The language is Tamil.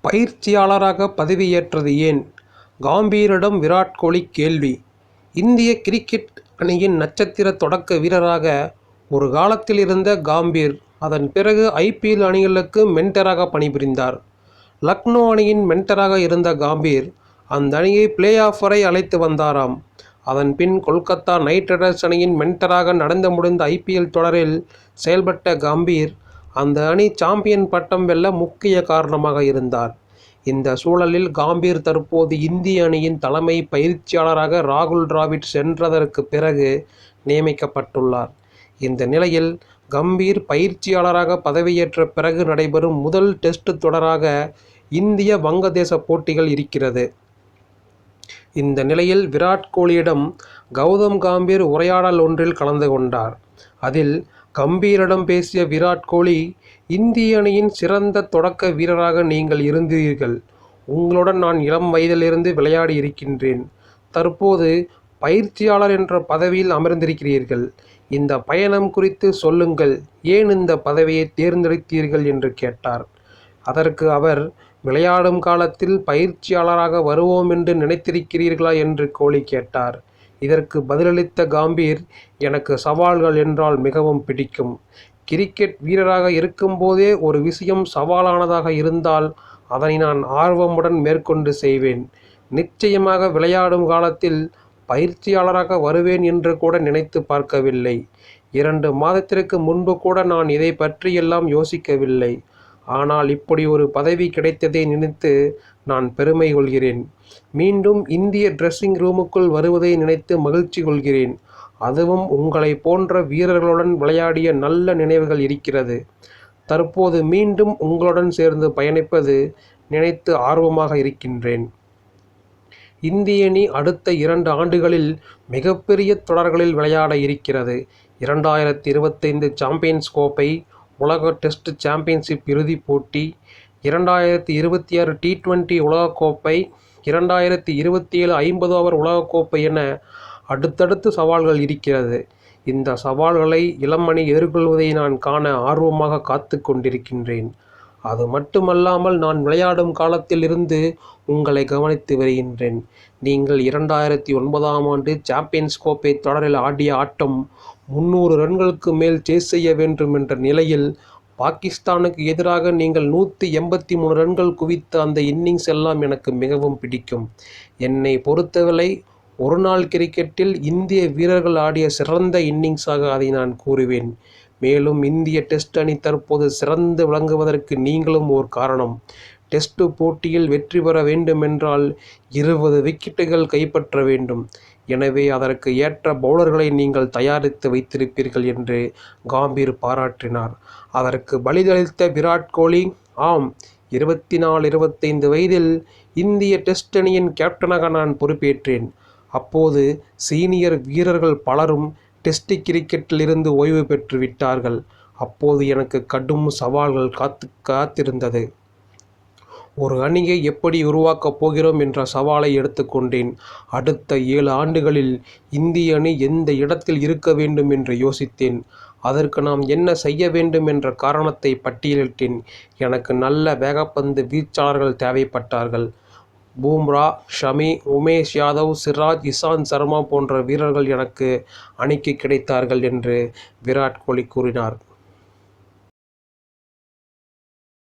பயிற்சியாளராக பதவியேற்றது ஏன்? கம்பீரிடம் விராட் கோலி கேள்வி. இந்திய கிரிக்கெட் அணியின் நட்சத்திர தொடக்க வீரராக ஒரு காலத்தில் இருந்த கம்பீர், அதன் பிறகு IPL அணிகளுக்கு மென்டராக பணிபுரிந்தார். லக்னோ அணியின் மென்டராக இருந்த கம்பீர், அந்த அணியை பிளே ஆஃப் வரை அழைத்து வந்தாராம். அதன் பின் கொல்கத்தா நைட் ரைடர்ஸ் அணியின் மென்டராக நடந்து முடிந்த IPL தொடரில் செயல்பட்ட கம்பீர், அந்த அணி சாம்பியன் பட்டம் வெல்ல முக்கிய காரணமாக இருந்தார். இந்த சூழலில் கம்பீர் தற்போது இந்திய அணியின் தலைமை பயிற்சியாளராக ராகுல் டிராவிட் சென்றதற்கு பிறகு நியமிக்கப்பட்டுள்ளார். இந்த நிலையில் கம்பீர் பயிற்சியாளராக பதவியேற்ற பிறகு நடைபெறும் முதல் டெஸ்ட் தொடராக இந்திய வங்கதேச போட்டிகள் இருக்கிறது. இந்த நிலையில் விராட் கோலியிடம் கவுதம் கம்பீர் உரையாடல் ஒன்றில் கலந்து கொண்டார். அதில் கம்பீரிடம் பேசிய விராட் கோலி, இந்திய அணியின் சிறந்த தொடக்க வீரராக நீங்கள் இருந்தீர்கள். உங்களுடன் நான் இளம் வயதிலிருந்து விளையாடி இருக்கின்றேன். தற்போது பயிற்சியாளர் என்ற பதவியில் அமர்ந்திருக்கிறீர்கள். இந்த பயணம் குறித்து சொல்லுங்கள். ஏன் இந்த பதவியை தேர்ந்தெடுத்தீர்கள் என்று கேட்டார். அதற்கு அவர், விளையாடும் காலத்தில் பயிற்சியாளராக வருவோம் என்று நினைத்திருக்கிறீர்களா என்று கோலி கேட்டார். இதற்கு பதிலளித்த கம்பீர், எனக்கு சவால்கள் என்றால் மிகவும் பிடிக்கும். கிரிக்கெட் வீரராக இருக்கும்போதே ஒரு விஷயம் சவாலானதாக இருந்தால் அதனை நான் ஆர்வமுடன் மேற்கொண்டு செய்வேன். நிச்சயமாக விளையாடும் காலத்தில் பயிற்சியாளராக வருவேன் என்று கூட நினைத்து பார்க்கவில்லை. 2 மாதத்திற்கு முன்பு கூட நான் இதை பற்றியெல்லாம் யோசிக்கவில்லை. ஆனால் இப்படி ஒரு பதவி கிடைத்ததை நினைத்து நான் பெருமை கொள்கிறேன். மீண்டும் இந்திய டிரெஸ்ஸிங் ரூமுக்குள் வருவதை நினைத்து மகிழ்ச்சி கொள்கிறேன். அதுவும் உங்களை போன்ற வீரர்களுடன் விளையாடிய நல்ல நினைவுகள் இருக்கிறது. தற்போது மீண்டும் உங்களுடன் சேர்ந்து பயணிப்பது நினைத்து ஆர்வமாக இருக்கின்றேன். இந்திய அணி அடுத்த 2 ஆண்டுகளில் மிகப்பெரிய தொடர்களில் விளையாட இருக்கிறது. 2025 சாம்பியன்ஸ் கோப்பை, உலக டெஸ்ட் சாம்பியன்ஷிப் இறுதிப் போட்டி, 2026 T20 உலகக்கோப்பை, 2027 50 ஓவர் உலகக்கோப்பை என அடுத்தடுத்து சவால்கள் இருக்கிறது. இந்த சவால்களை இளம் அணி எதிர்கொள்வதை நான் காண ஆர்வமாக காத்து கொண்டிருக்கின்றேன். அது மட்டுமல்லாமல் நான் விளையாடும் காலத்தில் இருந்து உங்களை கவனித்து வருகின்றேன். நீங்கள் 2009ஆம் ஆண்டு சாம்பியன்ஸ் கோப்பை தொடரில் ஆடிய ஆட்டம் 300 ரன்களுக்கு மேல் சேஸ் செய்ய வேண்டும் என்ற நிலையில் பாகிஸ்தானுக்கு எதிராக நீங்கள் 183 ரன்கள் குவித்த அந்த இன்னிங்ஸ் எல்லாம் எனக்கு மிகவும் பிடிக்கும். என்னை பொறுத்தவரை ஒருநாள் கிரிக்கெட்டில் இந்திய வீரர்கள் ஆடிய சிறந்த இன்னிங்ஸாக அதை நான் கூறுவேன். மேலும் இந்திய டெஸ்ட் அணி தற்போது சிறந்து விளங்குவதற்கு நீங்களும் ஓர் காரணம். டெஸ்ட் போட்டியில் வெற்றி பெற வேண்டுமென்றால் 20 விக்கெட்டுகள் கைப்பற்ற வேண்டும். எனவே அதற்கு ஏற்ற பவுலர்களை நீங்கள் தயாரித்து வைத்திருப்பீர்கள் என்று கம்பீர் பாராட்டினார். அதற்கு பதிலளித்த விராட் கோலி, ஆம், 24-25 வயதில் இந்திய டெஸ்ட் அணியின் கேப்டனாக நான் பொறுப்பேற்றேன். அப்போது சீனியர் வீரர்கள் பலரும் டெஸ்ட் கிரிக்கெட்டில் இருந்து ஓய்வு பெற்று விட்டார்கள். அப்போது எனக்கு கடும் சவால்கள் காத்திருந்தது. ஒரு அணியை எப்படி உருவாக்கப் போகிறோம் என்ற சவாலை எடுத்துக்கொண்டேன். அடுத்த 7 ஆண்டுகளில் இந்திய அணி எந்த இடத்தில் இருக்க வேண்டும் என்று யோசித்தேன். அதற்கு நாம் என்ன செய்ய வேண்டும் என்ற காரணத்தை பட்டியலிட்டேன். எனக்கு நல்ல வேகப்பந்து வீச்சாளர்கள் தேவைப்பட்டார்கள். பும்ரா, ஷமி, உமேஷ் யாதவ், சிராஜ், இஷாந்த் சர்மா போன்ற வீரர்கள் எனக்கு அணிக்கு கிடைத்தார்கள் என்று விராட் கோலி கூறினார்.